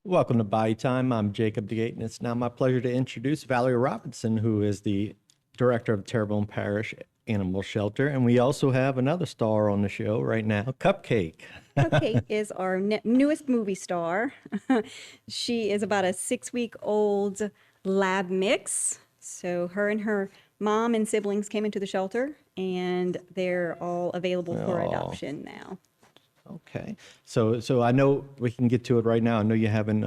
Welcome to Body Time. I'm Jacob DeGate, and it's now my pleasure to introduce Valerie Robinson, who is the director of Terrebonne Parish Animal Shelter. And we also have another star on the show right now, Cupcake. Cupcake is our newest movie star. She is about a 6-week-old lab mix. So her and her mom and siblings came into the shelter, and they're all available for adoption now. Okay. So I know we can get to it right now. I know you have an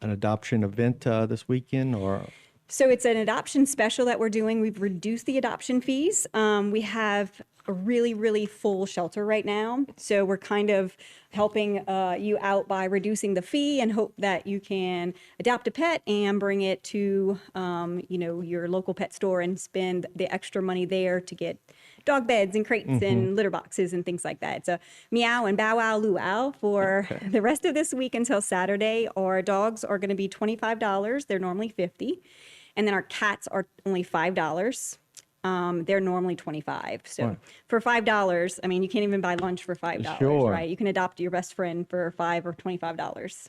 adoption event this weekend, or... So it's an adoption special that we're doing. We've reduced the adoption fees. We have a really full shelter right now. So we're kind of helping you out by reducing the fee and hope that you can adopt a pet and bring it to, your local pet store and spend the extra money there to get dog beds and crates and litter boxes and things like that. It's a meow and bow wow luau for the rest of this week until Saturday. Our dogs are going to be $25. They're normally $50. And then our cats are only $5. They're normally $25. So for $5, I mean, you can't even buy lunch for $5, right? You can adopt your best friend for $5 or $25.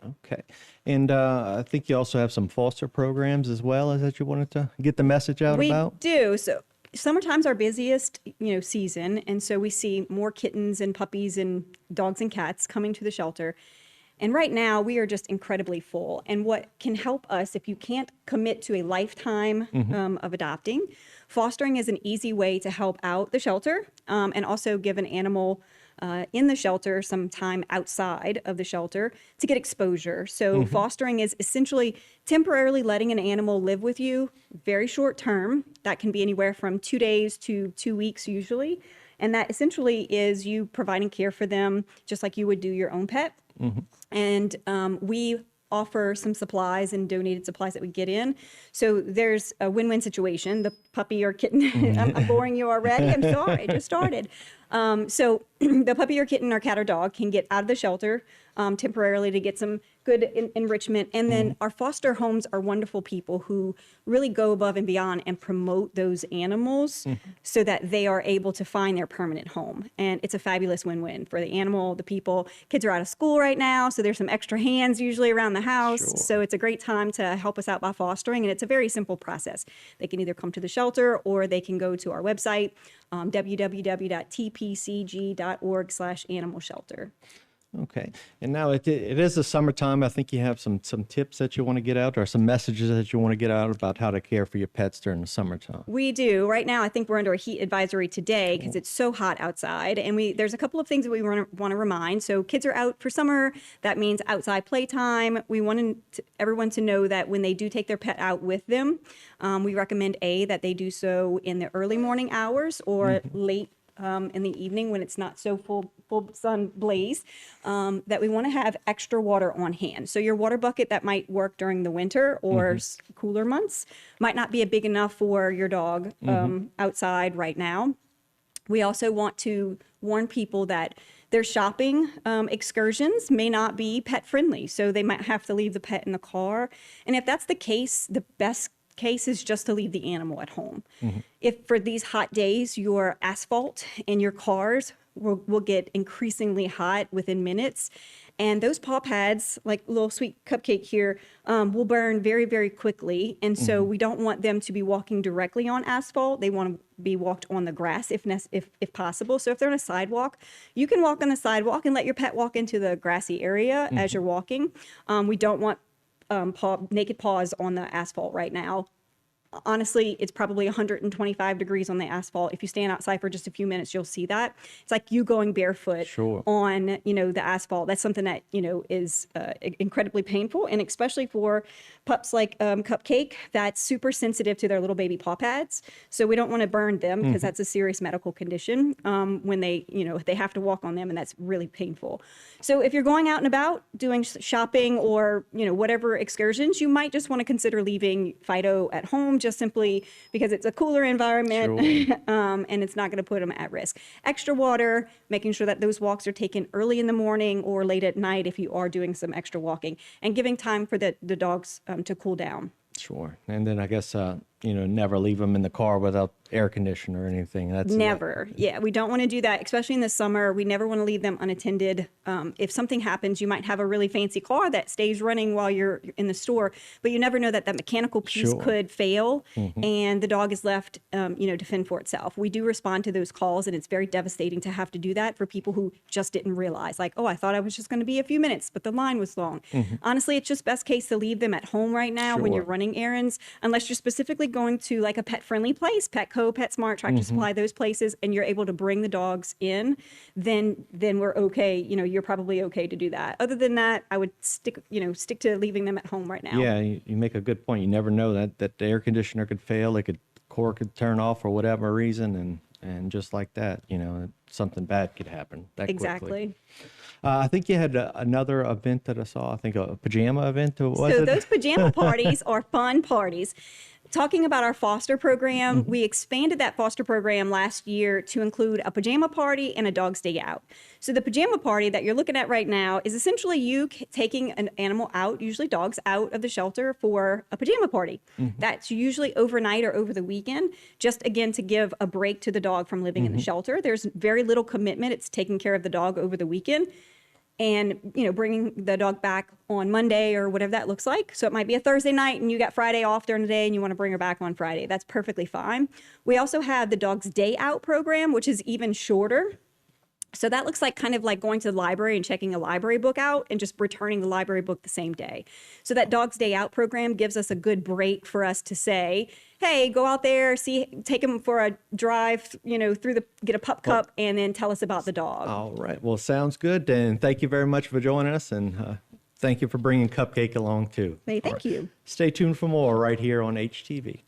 Okay. And I think you also have some foster programs as well, as that you wanted to get the message out about? We do. So summertime's our busiest, season. And so we see more kittens and puppies and dogs and cats coming to the shelter. And right now, we are just incredibly full. And what can help us, if you can't commit to a lifetime of adopting, fostering is an easy way to help out the shelter and also give an animal in the shelter some time outside of the shelter to get exposure. So fostering is essentially temporarily letting an animal live with you, very short term. That can be anywhere from 2 days to 2 weeks usually. And that essentially is you providing care for them just like you would do your own pet. And we offer some supplies and donated supplies that we get in. So there's a win-win situation. The puppy or kitten, I'm boring you already. I'm sorry, I just started. So the puppy or kitten or cat or dog can get out of the shelter temporarily to get some good enrichment. And then our foster homes are wonderful people who really go above and beyond and promote those animals so that they are able to find their permanent home. And it's a fabulous win-win for the animal, the people. Kids are out of school right now, so there's some extra hands usually around the house. So it's a great time to help us out by fostering. And it's a very simple process. They can either come to the shelter or they can go to our website, www.tpcg.org/animal shelter. Okay. And now it is the summertime. I think you have some tips that you want to get out, or some messages that you want to get out about how to care for your pets during the summertime. We do. Right now, I think we're under a heat advisory today because it's so hot outside. And there's a couple of things that we want to remind. So kids are out for summer. That means outside playtime. We want everyone to know that when they do take their pet out with them, we recommend that they do so in the early morning hours or late in the evening when it's not so full sun blaze, that we want to have extra water on hand. So your water bucket that might work during the winter or cooler months might not be big enough for your dog outside right now. We also want to warn people that their shopping excursions may not be pet friendly. So they might have to leave the pet in the car. And if that's the case, the best case is just to leave the animal at home. If for these hot days, your asphalt in your cars will get increasingly hot within minutes, and those paw pads, like little sweet Cupcake here, will burn very quickly. And so we don't want them to be walking directly on asphalt. They want to be walked on the grass if possible. So if they're on a sidewalk, you can walk on the sidewalk and let your pet walk into the grassy area as you're walking. We don't want naked paws on the asphalt right now. Honestly, it's probably 125 degrees on the asphalt. If you stand outside for just a few minutes, you'll see that. It's like you going barefoot on, the asphalt. That's something that, is incredibly painful. And especially for pups like Cupcake, that's super sensitive to their little baby paw pads. So we don't want to burn them because that's a serious medical condition when they have to walk on them, and that's really painful. So if you're going out and about doing shopping or, whatever excursions, you might just want to consider leaving Fido at home, just simply because it's a cooler environment and it's not going to put them at risk. Extra water, making sure that those walks are taken early in the morning or late at night if you are doing some extra walking, and giving time for the dogs to cool down. Sure. And then I guess never leave them in the car without air conditioner or anything. That's Never. Yeah, we don't want to do that, especially in the summer. We never want to leave them unattended. If something happens, you might have a really fancy car that stays running while you're in the store, but you never know that mechanical piece Sure. could fail and the dog is left, to fend for itself. We do respond to those calls, and it's very devastating to have to do that for people who just didn't realize, like, oh, I thought I was just going to be a few minutes, but the line was long. Honestly, it's just best case to leave them at home right now when you're Sure. running errands, unless you're specifically going to like a pet-friendly place, Petco, PetSmart, Tractor Supply, those places, and you're able to bring the dogs in, then we're okay. You're probably okay to do that. Other than that, I would stick to leaving them at home right now. Yeah, you make a good point. You never know that the air conditioner could fail. Core could turn off for whatever reason, and just like that, something bad could happen that quickly. Exactly. I think you had another event that I saw. I think a pajama event. Was So it? those pajama parties are fun parties. Talking about our foster program, we expanded that foster program last year to include a pajama party and a dog's day out. So the pajama party that you're looking at right now is essentially you taking an animal out, usually dogs, out of the shelter for a pajama party. That's usually overnight or over the weekend, just again to give a break to the dog from living in the shelter. There's very little commitment. It's taking care of the dog over the weekend and bringing the dog back on Monday or whatever that looks like. So it might be a Thursday night and you got Friday off during the day and you want to bring her back on Friday. That's perfectly fine. We also have the dog's day out program, which is even shorter. So that looks like kind of like going to the library and checking a library book out and just returning the library book the same day. So that dog's day out program gives us a good break for us to say, hey, go out there, take him for a drive, get a pup cup, and then tell us about the dog. All right. Well, sounds good. And thank you very much for joining us. And thank you for bringing Cupcake along, too. Hey, thank you. Stay tuned for more right here on HTV.